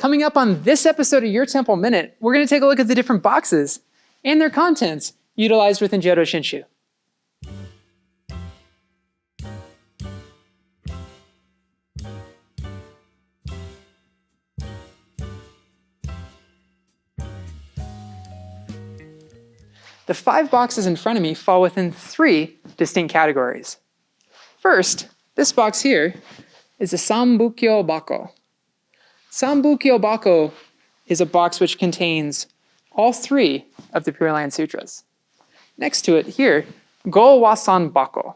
Coming up on this episode of Your Temple Minute, we're going to take a look at the different boxes and their contents utilized within Jōdo Shinshū. The 5 boxes in front of me fall within 3 distinct categories. First, this box here is a sambo bako. Sambo bako is a box which contains all 3 of the Pure Land Sutras. Next to it here, wasan bako.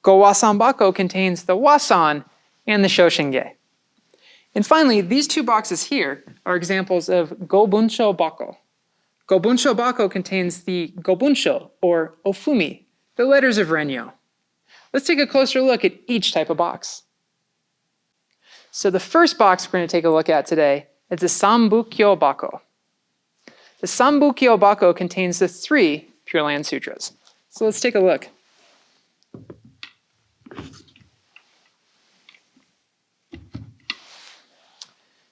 Wasan bako contains the wasan and the shoshinge. And finally, these 2 boxes here are examples of gobonsho bako. Gobonsho bako contains the gobonsho, or ofumi, the letters of Renyo. Let's take a closer look at each type of box. So the first box we're going to take a look at today is the sambo bako. The sambo bako contains the 3 Pure Land Sutras. So let's take a look.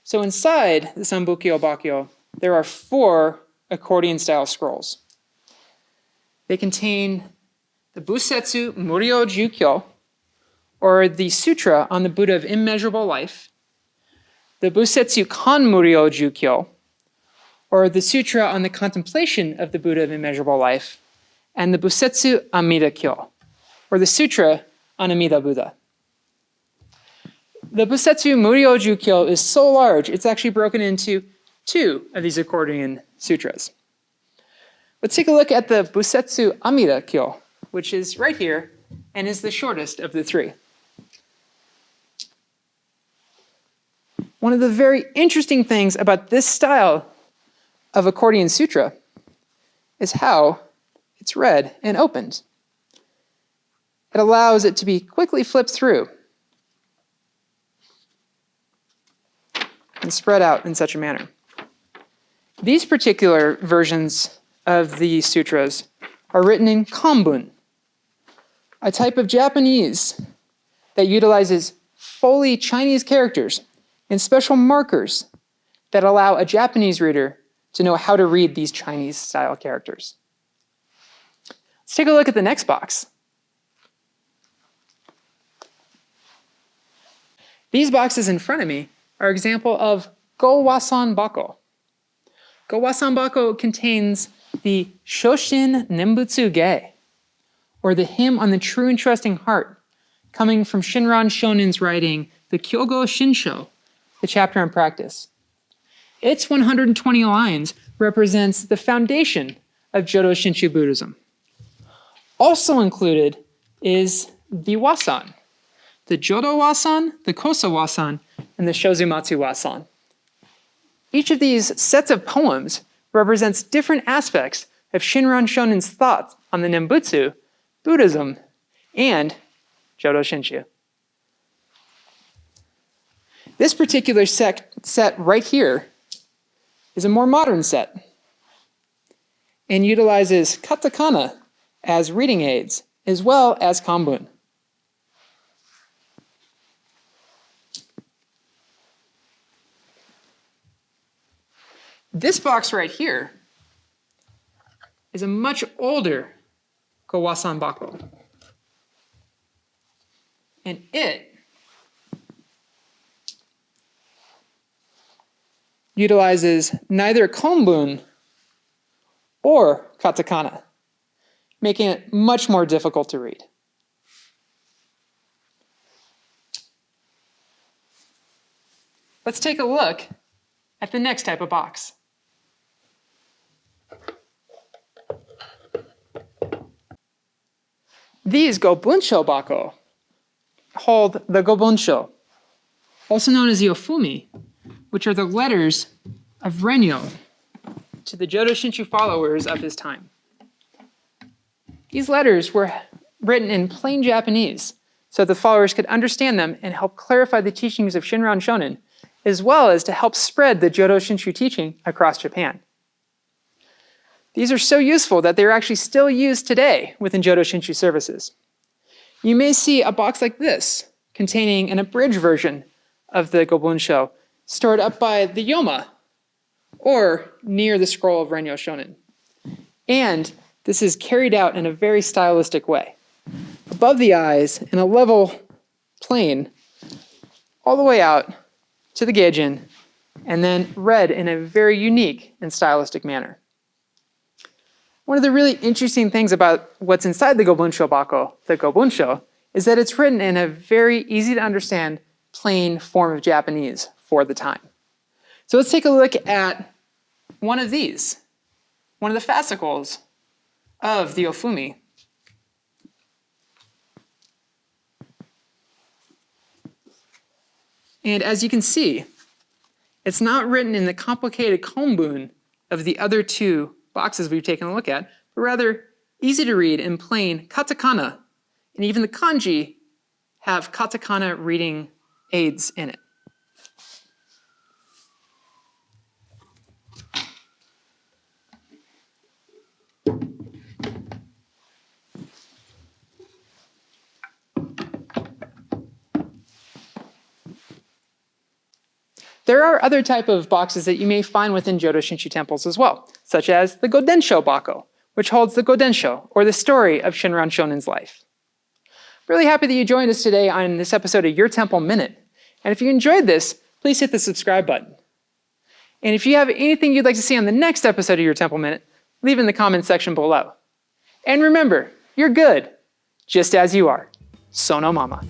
So inside the sambo bako, there are 4 accordion-style scrolls. They contain the Busetsu Muryo Jukyo, or the Sutra on the Buddha of Immeasurable Life, the Busetsu Kan Muryo Jukyo, or the Sutra on the Contemplation of the Buddha of Immeasurable Life, and the Busetsu Amida Kyo, or the Sutra on Amida Buddha. The Busetsu Muryo Jukyo is so large, it's actually broken into 2 of these accordion sutras. Let's take a look at the Busetsu Amida Kyo, which is right here and is the shortest of the 3. One of the very interesting things about this style of accordion sutra is how it's read and opened. It allows it to be quickly flipped through and spread out in such a manner. These particular versions of the sutras are written in kanbun, a type of Japanese that utilizes fully Chinese characters and special markers that allow a Japanese reader to know how to read these Chinese-style characters. Let's take a look at the next box. These boxes in front of me are an example of wasan bako. Wasan bako contains the Shoshin Nembutsu Ge, or the hymn on the true and trusting heart, coming from Shinran Shonin's writing, the Jōdo Shinshū, the chapter on practice. Its 120 lines represents the foundation of Jōdo Shinshū Buddhism. Also included is the wasan, the Jōdo wasan, the Kosa wasan, and the Shozumatsu wasan. Each of these sets of poems represents different aspects of Shinran Shonin's thoughts on the Nembutsu, Buddhism, and Jōdo Shinshū. This particular set right here is a more modern set and utilizes katakana as reading aids as well as kanbun. This box right here is a much older wasan bako. And it utilizes neither kanbun or katakana, making it much more difficult to read. Let's take a look at the next type of box. These gobonsho bako hold the gobonsho, also known as the ofumi, which are the letters of Renyo to the Jōdo Shinshū followers of his time. These letters were written in plain Japanese so the followers could understand them and help clarify the teachings of Shinran Shonin, as well as to help spread the Jōdo Shinshū teaching across Japan. These are so useful that they're actually still used today within Jōdo Shinshū services. You may see a box like this containing an abridged version of the gobonsho stored up by the Yoma, or near the scroll of Renyo Shonin. And this is carried out in a very stylistic way. Above the eyes, in a level plane, all the way out to the Geijin, and then read in a very unique and stylistic manner. One of the really interesting things about what's inside the gobonsho bako, the gobonsho, is that it's written in a very easy to understand, plain form of Japanese for the time. So let's take a look at one of these, one of the fascicles of the Ofumi. And as you can see, it's not written in the complicated konbun of the other two boxes we've taken a look at, but rather easy to read in plain katakana. And even the kanji have katakana reading aids in it. There are other type of boxes that you may find within Jōdo Shinshū temples as well, such as the Godensho bako, which holds the Godensho, or the story of Shinran Shonin's life. Really happy that you joined us today on this episode of Your Temple Minute. And if you enjoyed this, please hit the subscribe button. And if you have anything you'd like to see on the next episode of Your Temple Minute, leave in the comments section below. And remember, you're good, just as you are. Sono Mama.